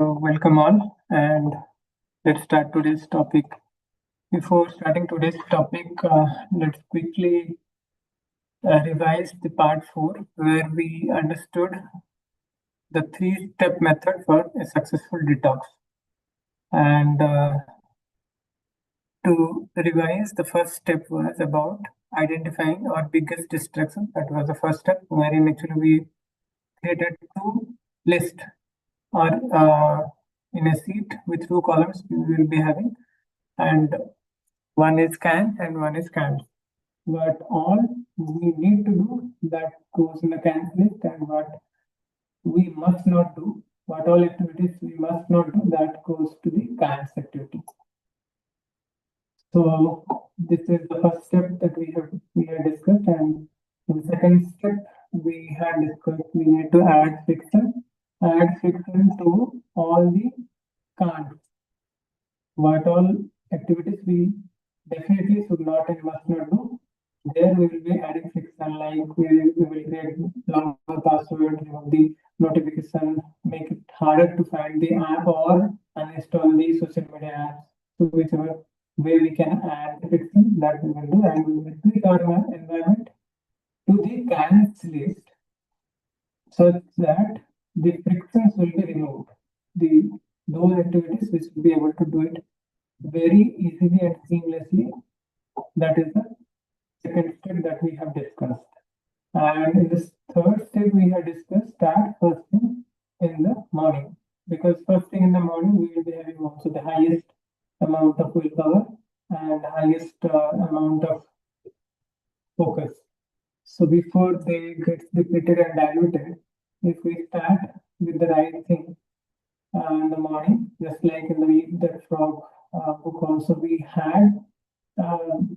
So welcome all, and let's start today's topic. Before starting today's topic, let's quickly revise the part 4 where we understood the three-step method for a successful detox. And to revise, the first step was about identifying our biggest distraction. That was the first step, wherein actually we created two lists or in a sheet with two columns we will be having, and one is can and one is can't. What all we need to do that goes in the can list, and what we must not do, what all activities we must not do, that goes to the can't activity. So this is the first step that we had discussed, and in the second step we had discussed we need to add fiction to all the can't. What all activities we definitely should not and must not do. There we will be adding friction, like we will create longer password, remove the notification, make it harder to find the app or uninstall the social media apps. So whichever way we can add friction, that we will do, and we will tweak our environment to the cans list such that the frictions will be removed. Those activities we should be able to do it very easily and seamlessly. That is the second step that we have discussed. And in this third step, we have discussed start first thing in the morning. Because first thing in the morning, we will be having also the highest amount of willpower and highest amount of focus. So before they get depleted and diluted, if we start with the right thing in the morning, just like in the Eat That Frog book also, we had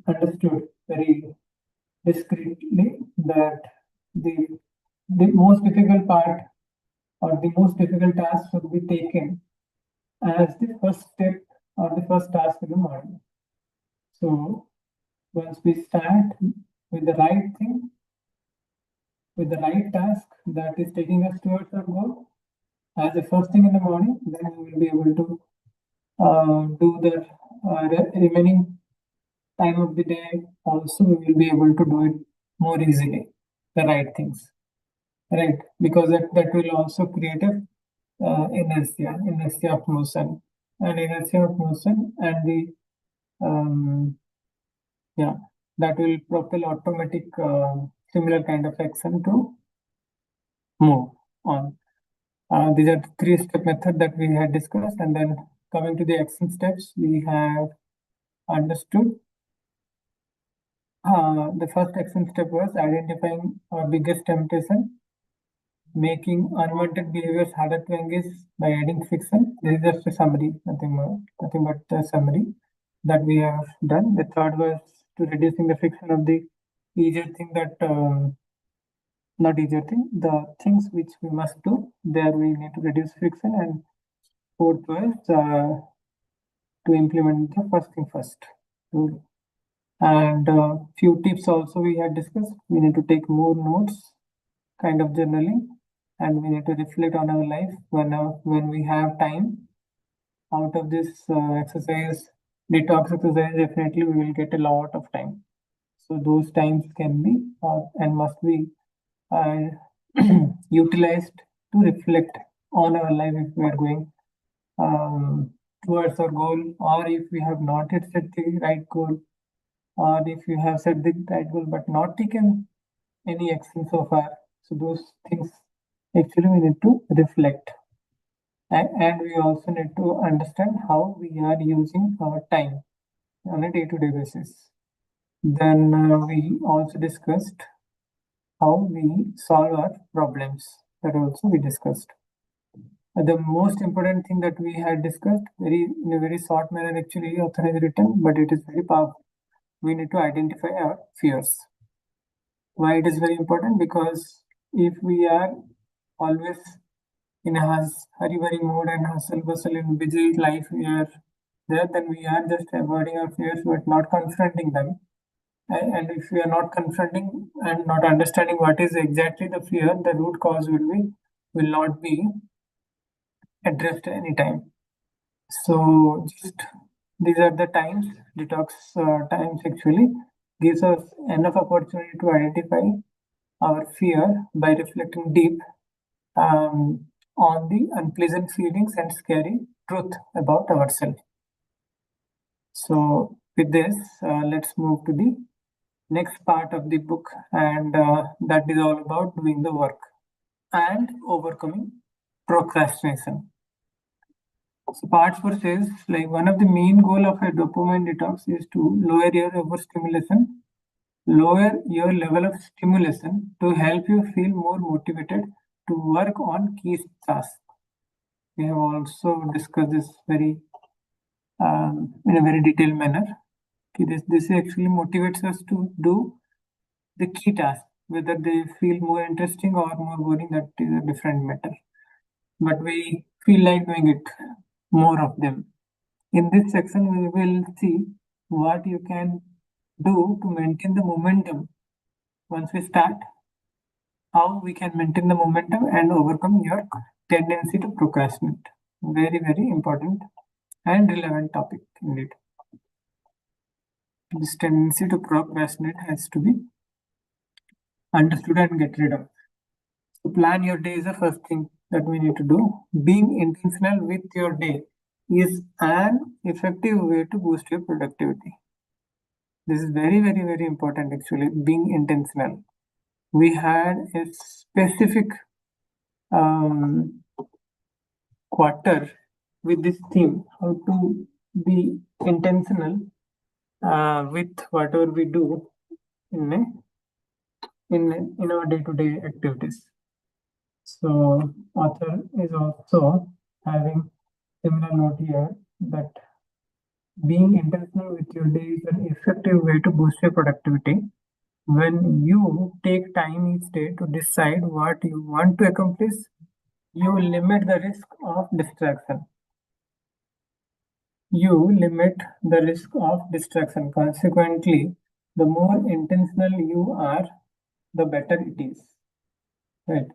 understood very discreetly that the the most difficult part or the most difficult task should be taken as the first step or the first task in the morning. So once we start with the right thing, with the right task that is taking us towards our goal as the first thing in the morning, then we will be able to do the remaining time of the day. Also, we will be able to do it more easily, the right things, right? Because that will also create a inertia of motion, and inertia of motion, and the yeah, that will propel automatic similar kind of action to move on. These are the three-step method that we had discussed, and then coming to the action steps, we have understood. The first action step was identifying our biggest temptation, making unwanted behaviors harder to engage by adding friction. This is just a summary, nothing more, nothing but a summary that we have done. The third was to reducing the friction of the easier thing that not easier thing, the things which we must do. There we need to reduce friction, and fourth was to implement the first thing first rule. And few tips also we had discussed. We need to take more notes, kind of journaling, and we need to reflect on our life when we have time. Out of this exercise, detox exercise, definitely we will get a lot of time. So those times can be and must be uh, utilized to reflect on our life if we are going towards our goal, or if we have not yet set the right goal, or if you have set the right goal but not taken any action so far. So those things actually we need to reflect. And we also need to understand how we are using our time on a day-to-day basis. Then we also discussed how we solve our problems. That also we discussed. The most important thing that we had discussed in a very short manner, actually author has written, but it is very powerful. We need to identify our fears. Why it is very important? Because if we are always in a hurry mode and hustle bustle in busy life we are there, then we are just avoiding our fears but not confronting them. And if we are not confronting and not understanding what is exactly the fear, the root cause will not be addressed anytime. So just these are the times, detox times actually gives us enough opportunity to identify our fear by reflecting deep on the unpleasant feelings and scary truth about ourselves. So with this, let's move to the next part of the book, and that is all about doing the work and overcoming procrastination. So part 4 says, like, one of the main goal of a dopamine detox is to lower your overstimulation, lower your level of stimulation to help you feel more motivated to work on key tasks. We have also discussed this in a very detailed manner. This actually motivates us to do the key task. Whether they feel more interesting or more boring, that is a different matter. But we feel like doing it, more of them. In this section, we will see what you can do to maintain the momentum once we start, how we can maintain the momentum and overcome your tendency to procrastinate. Very, very important and relevant topic indeed. This tendency to procrastinate has to be understood and get rid of. So plan your day is the first thing that we need to do. Being intentional with your day is an effective way to boost your productivity. This is very, very, very important actually, being intentional. We had a specific quarter with this theme, how to be intentional with whatever we do in our day-to-day activities. So author is also having similar note here that being intentional with your day is an effective way to boost your productivity. When you take time each day to decide what you want to accomplish, you limit the risk of distraction. Consequently, the more intentional you are, the better it is. Right?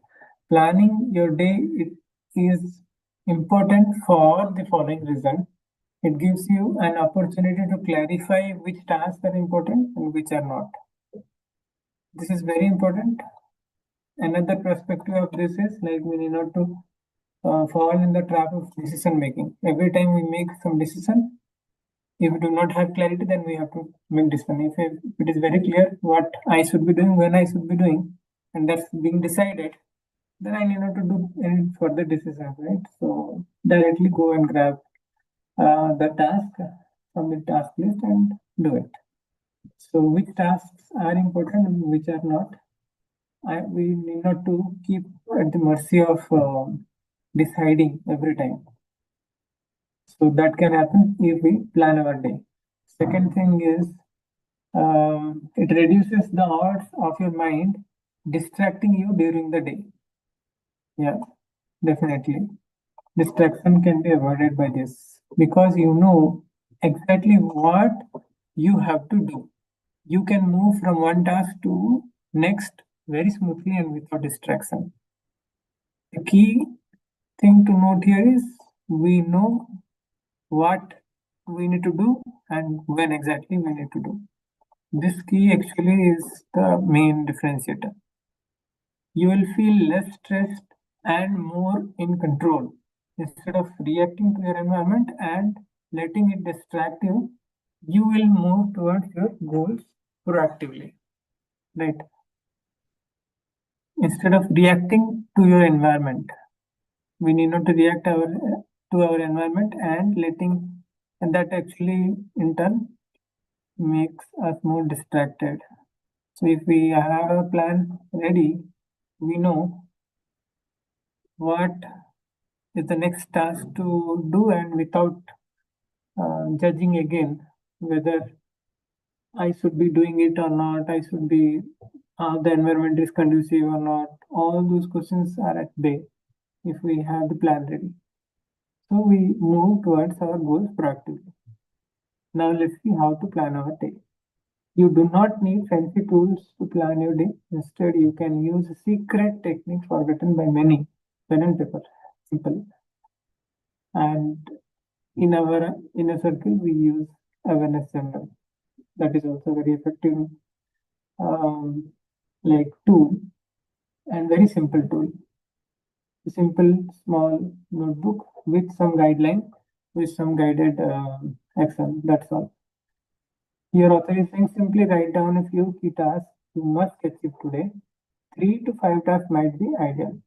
Planning your day is important for the following reason. It gives you an opportunity to clarify which tasks are important and which are not. This is very important. Another perspective of this is like we need not to fall in the trap of decision making. Every time we make some decision, if we do not have clarity, then we have to make decision. If it is very clear what I should be doing, when I should be doing, and that's being decided, then I need not to do any further decisions, right? So directly go and grab the task from the task list and do it. So which tasks are important and which are not, we need not to keep at the mercy of deciding every time. So that can happen if we plan our day. Second thing is it reduces the odds of your mind distracting you during the day. Yeah, definitely. Distraction can be avoided by this because you know exactly what you have to do. You can move from one task to next very smoothly and without distraction. The key thing to note here is we know what we need to do and when exactly we need to do. This key actually is the main differentiator. You will feel less stressed and more in control. Instead of reacting to your environment and letting it distract you, you will move towards your goals proactively. Right? Instead of reacting to your environment, we need not to react to our environment and that actually in turn makes us more distracted. So if we have a plan ready, we know what is the next task to do, and without judging again whether I should be doing it or not, I should be the environment is conducive or not. All those questions are at bay if we have the plan ready. So we move towards our goals proactively. Now let's see how to plan our day. You do not need fancy tools to plan your day. Instead, you can use a secret technique forgotten by many. Pen and paper. Simple. And in our inner circle, we use awareness journal. That is also very effective, um, like tool, and very simple tool. A simple small notebook with some guideline, with some guided action. That's all. Your author is saying simply write down a few key tasks you must achieve today. 3 to 5 tasks might be ideal.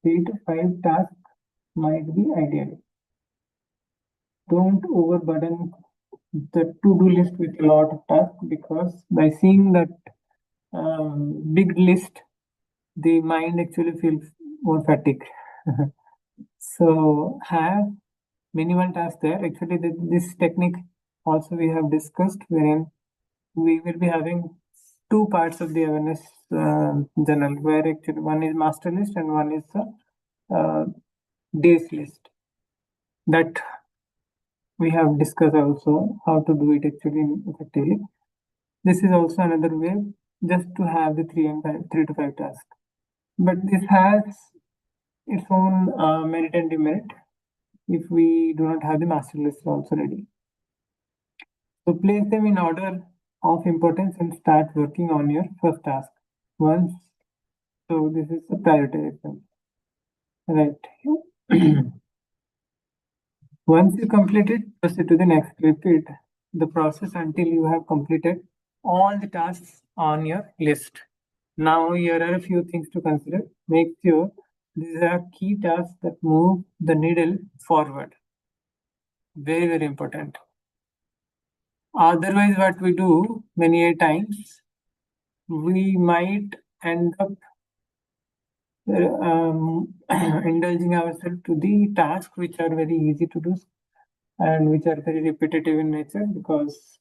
3 to 5 tasks might be ideal. Don't overburden the to-do list with a lot of tasks, because by seeing that big list, the mind actually feels more fatigue. So have minimal tasks there. Actually, this technique also we have discussed, wherein we will be having two parts of the awareness journal, where actually one is master list and one is the days list. That we have discussed also how to do it actually effectively. This is also another way, just to have the 3 to 5 tasks. But this has its own merit and demerit if we do not have the master list also ready. So place them in order of importance and start working on your first task. Once, so this is the prioritization, right? Once you complete it, proceed to the next. Repeat the process until you have completed all the tasks on your list. Now, here are a few things to consider. Make sure these are key tasks that move the needle forward. Very, very important. Otherwise, what we do many a times, we might end up indulging ourselves to the tasks which are very easy to do and which are very repetitive in nature, because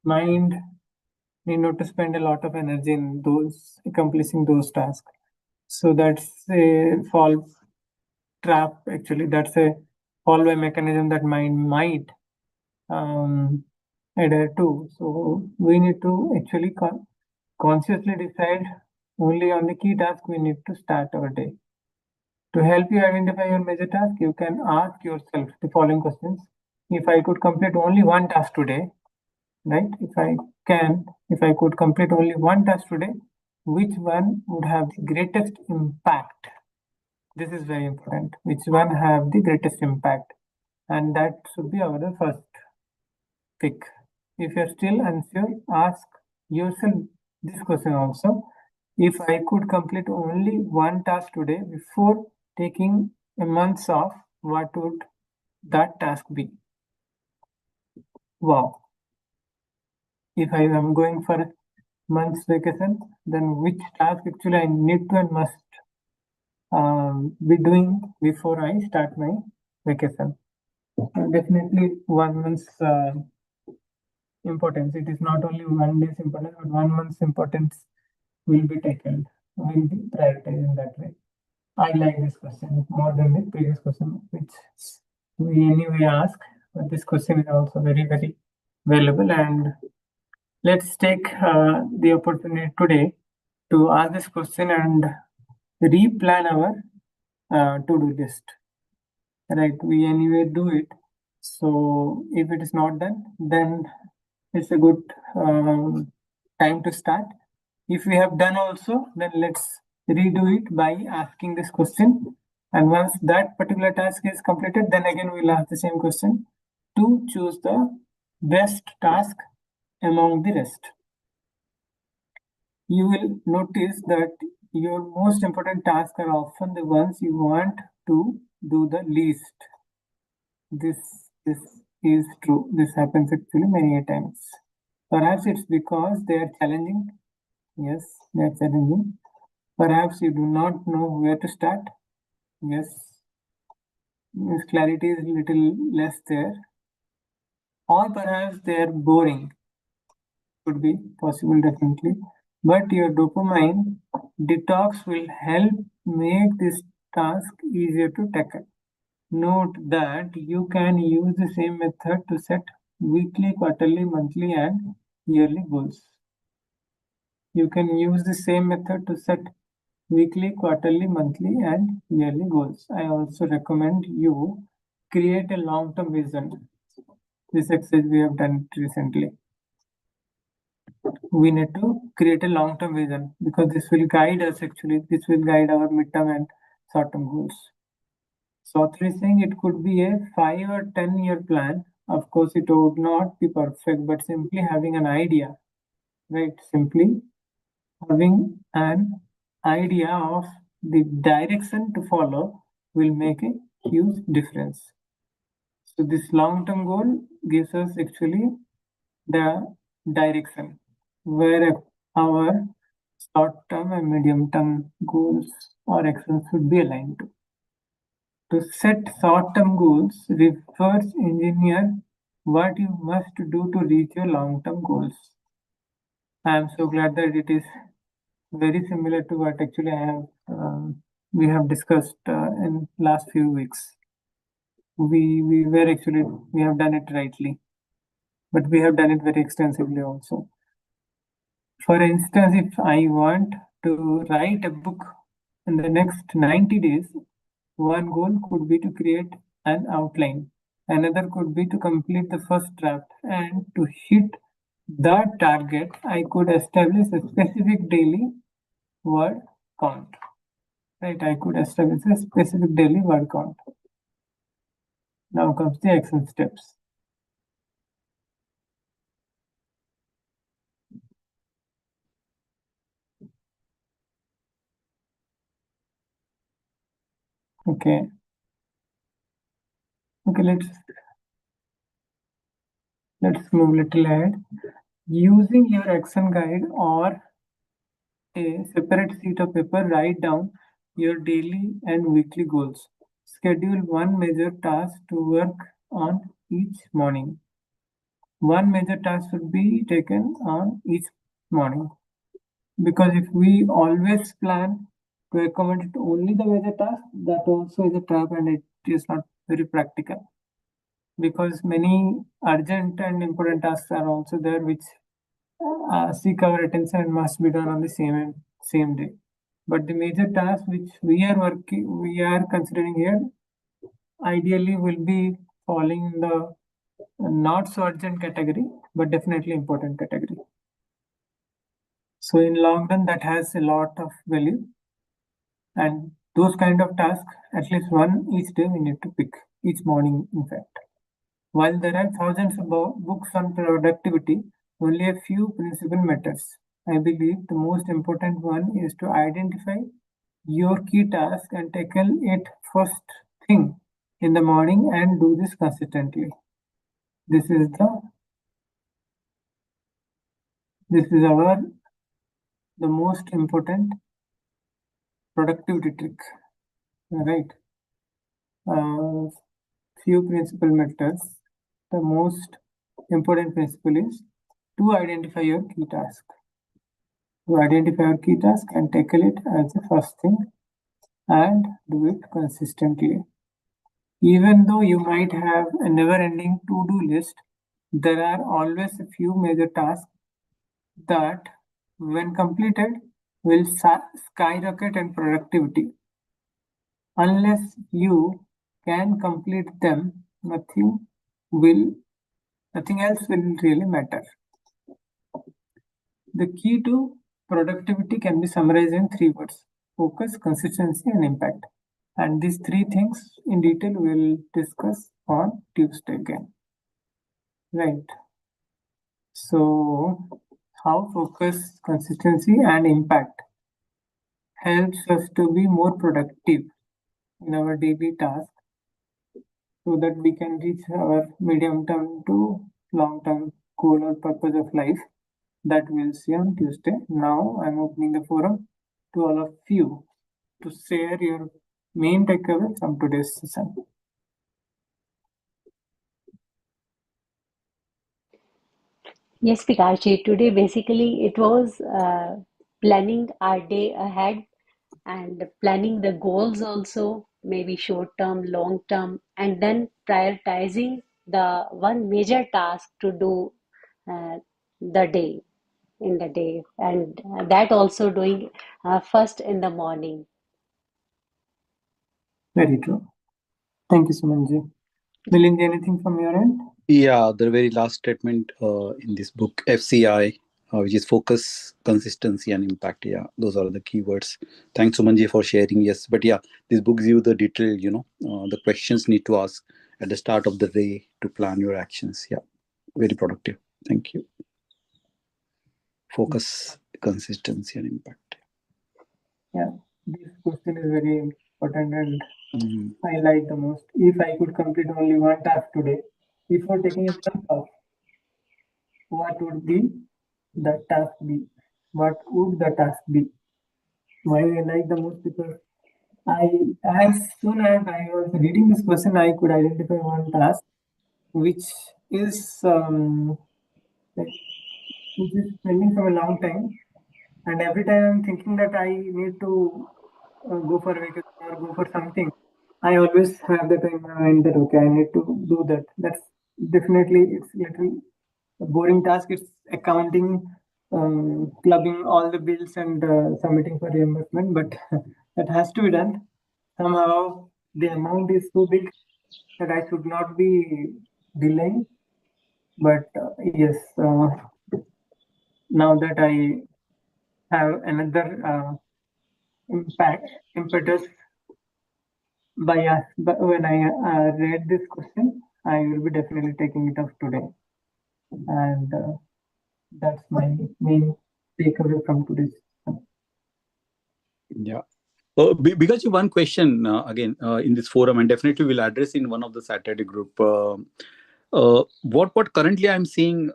mind need not to spend a lot of energy in those accomplishing those tasks. So that's a fall trap. Actually, that's a fall by mechanism that mind might adhere to. So we need to actually consciously decide only on the key task we need to start our day. To help you identify your major task, you can ask yourself the following questions. If I could complete only one task today, right? If I could complete only one task today, which one would have the greatest impact? This is very important. Which one have the greatest impact? And that should be our first pick. If you're still unsure, ask yourself this question also. If I could complete only one task today before taking a month off, what would that task be? Wow. If I am going for a month's vacation, then which task actually I need to and must be doing before I start my vacation? Definitely 1 month's importance. It is not only 1 day's importance, but 1 month's importance will be taken, will be prioritized in that way. I like this question more than the previous question, which we anyway ask, but this question is also very, very valuable. And let's take the opportunity today to ask this question and replan our to-do list. Right? We anyway do it. So if it is not done, then it's a good time to start. If we have done also, then let's redo it by asking this question. And once that particular task is completed, then again we'll ask the same question to choose the best task among the rest. You will notice that your most important tasks are often the ones you want to do the least. This is true. This happens actually many a times. Perhaps it's because they are challenging. Yes, they are challenging. Perhaps you do not know where to start. Yes, this clarity is little less there. Or perhaps they are boring. Could be possible, definitely. But your dopamine detox will help make this task easier to tackle. Note that you can use the same method to set weekly, quarterly, monthly, and yearly goals. You can use the same method to set weekly, quarterly, monthly, and yearly goals. I also recommend you create a long-term vision. This exercise we have done recently. We need to create a long-term vision because this will guide us actually. This will guide our midterm and short-term goals. So author is saying it could be a 5 or 10 year plan. Of course, it would not be perfect, but simply having an idea, right? Simply having an idea of the direction to follow will make a huge difference. So this long-term goal gives us actually the direction where our short-term and medium-term goals or actions should be aligned to. To set short-term goals, reverse engineer what you must do to reach your long-term goals. I am so glad that it is very similar to what actually we have discussed in last few weeks. We have done it rightly, but we have done it very extensively also. For instance, if I want to write a book in the next 90 days, one goal could be to create an outline. Another could be to complete the first draft. And to hit that target, I could establish a specific daily word count. Right? I could establish a specific daily word count. Now comes the action steps. Okay. Okay, let's move little ahead. Using your action guide or a separate sheet of paper, write down your daily and weekly goals. Schedule one major task to work on each morning. One major task should be taken on each morning. Because if we always plan to accommodate only the major task, that also is a trap and it is not very practical. Because many urgent and important tasks are also there which seek our attention and must be done on the same day. But the major task which we are considering here, ideally will be falling in the not so urgent category, but definitely important category. So in long run, that has a lot of value, and those kind of tasks, at least one each day we need to pick each morning. In fact, while there are thousands of books on productivity, only a few principle matters. I believe the most important one is to identify your key task and tackle it first thing in the morning and do this consistently. This is the most important productivity trick, right? Few principle matters. The most important principle is to identify your key task. To identify your key task and tackle it as the first thing and do it consistently. Even though you might have a never-ending to-do list, there are always a few major tasks that, when completed, will skyrocket in productivity. Unless you can complete them, nothing else will really matter. The key to productivity can be summarized in 3 words: focus, consistency, and impact. And these 3 things in detail we'll discuss on Tuesday again. Right. So, how focus, consistency, and impact helps us to be more productive in our daily task so that we can reach our medium term to long term goal or purpose of life that we'll see on Tuesday. Now, I'm opening the forum to all of you to share your main takeaway from today's session. Yes, Pikachi. Today, basically, it was planning our day ahead and planning the goals also, maybe short term, long term, and then prioritizing the one major task to do the day. in the day, and that also doing first in the morning. Very true. Thank you, Sumanji. Milind, anything from your end? Yeah, the very last statement in this book, FCI, which is focus, consistency, and impact. Yeah, those are the keywords. Thanks, Sumanji, for sharing. Yes, but yeah, this book gives you the detail, the questions need to ask at the start of the day to plan your actions. Yeah, very productive. Thank you. Focus, consistency, and impact. Yeah, this question is very important and Mm. I like the most. If I could complete only one task today, before taking a month off, what would be the task be? What would the task be? Why I like the most because I, as soon as I was reading this question, I could identify one task which is like which is pending for a long time, and every time I'm thinking that I need to go for a vacation or go for something, I always have that in my mind that okay, I need to do that. That's definitely it's little a boring task. It's accounting, clubbing all the bills and submitting for reimbursement, but that has to be done. Somehow the amount is so big that I should not be delaying. But yes, now that I have another impact impetus bias, but when I read this question, I will be definitely taking it up today, and that's my main takeaway from today's. Yeah. Because you one question again in this forum, and definitely we'll address in one of the Saturday group. What currently I'm seeing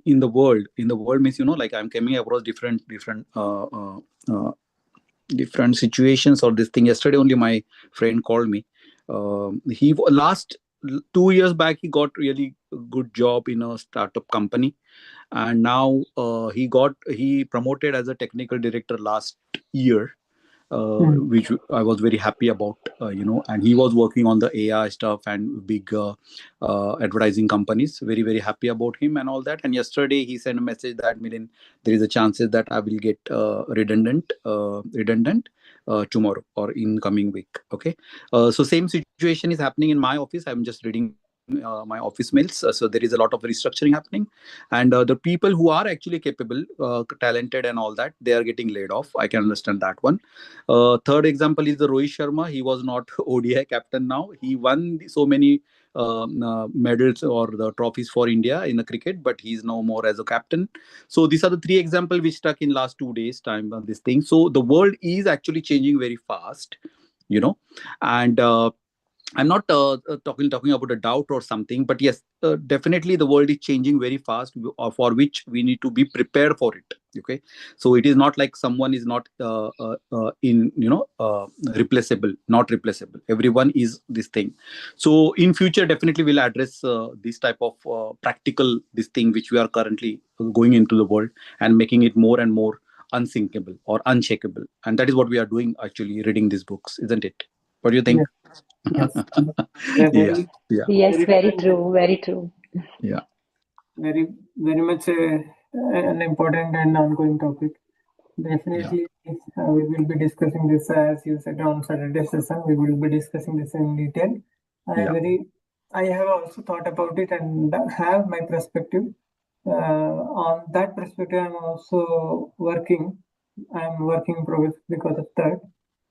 in the world. In the world means like I'm coming across uh, different situations or this thing. Yesterday only my friend called me. Last 2 years back he got really good job in a startup company, and now he promoted as a technical director last year, Hmm. which I was very happy about, and he was working on the AI stuff and big advertising companies. Very, very happy about him and all that. And yesterday he sent a message that, Milin, there is a chances that I will get redundant tomorrow or in coming week. Okay. So same situation is happening in my office. I'm just reading my office mails. So there is a lot of restructuring happening, and the people who are actually capable, talented, and all that, they are getting laid off. I can understand that one. Third example is the Rohit Sharma. He was not ODI captain now. He won so many medals or the trophies for India in the cricket, but he's no more as a captain. So these are the three examples which stuck in last 2 days time on this thing. So the world is actually changing very fast, and I'm not talking about a doubt or something, but yes, definitely the world is changing very fast, for which we need to be prepared for it. Okay, so it is not like someone is not in replaceable, not replaceable. Everyone is this thing. So in future, definitely we'll address this type of practical this thing which we are currently going into the world and making it more and more unsinkable or unshakable, and that is what we are doing actually reading these books, isn't it? What do you think? Yes, yes, they're Yeah, very, yeah, Yes, very very true and true, very true. yeah, very, very much an important and ongoing topic. yeah, Definitely, we will be discussing this as you said on Saturday session. We will be discussing this in detail. yeah. I have also thought about it and have my perspective. On that perspective, I'm working progress because of that,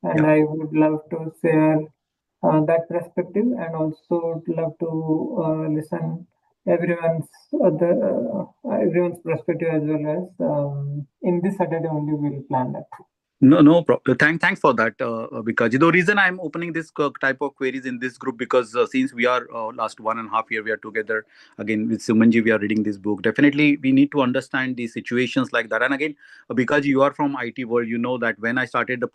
and Yeah. I would love to share that perspective and also would love to listen everyone's everyone's perspective as well as in this Saturday only we'll plan that. No, no problem. Thanks for that, because the reason I'm opening this type of queries in this group, because since we are last 1.5 year we are together again with Sumanji, we are reading this book. Definitely, we need to understand these situations like that. And again, because you are from IT world, you know that when I started Yeah. the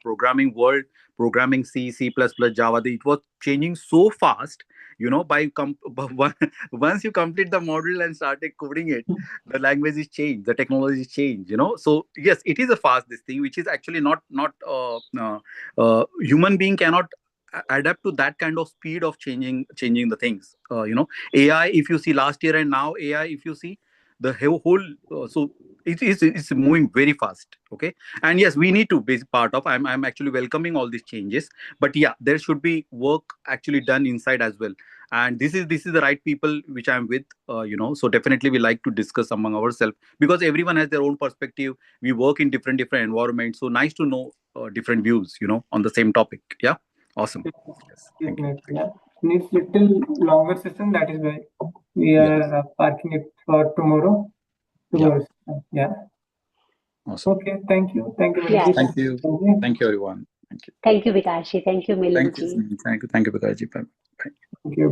programming world, programming C, C++, Java, it was changing so fast. Once you complete the module and started coding it, the language is changed, the technology is changed, so yes, it is a fast this thing which is actually not human being cannot adapt to that kind of speed of changing the things. AI, if you see last year and now AI, if you see the whole so it's moving very fast. Okay, and yes, we need to be part of. I'm actually welcoming all these changes, but yeah, there should be work actually done inside as well. And this is the right people which I'm with. So definitely we like to discuss among ourselves, because everyone has their own perspective. We work in different environments, so nice to know different views, on the same topic. Yeah, awesome. Yes, thank you. Definitely, yeah. Needs little longer session. That is why we Yeah, are parking it for tomorrow. yeah, Tomorrow. Yeah. awesome. Okay. Thank you. Thank you, Yes, Yeah. Manjeet. thank you. Thank you. Thank you, everyone. Thank you. Thank you, Vikashi. Thank you, Thank you. Milanji. Thank you, Bikaji. Bye. Bye. Thank you.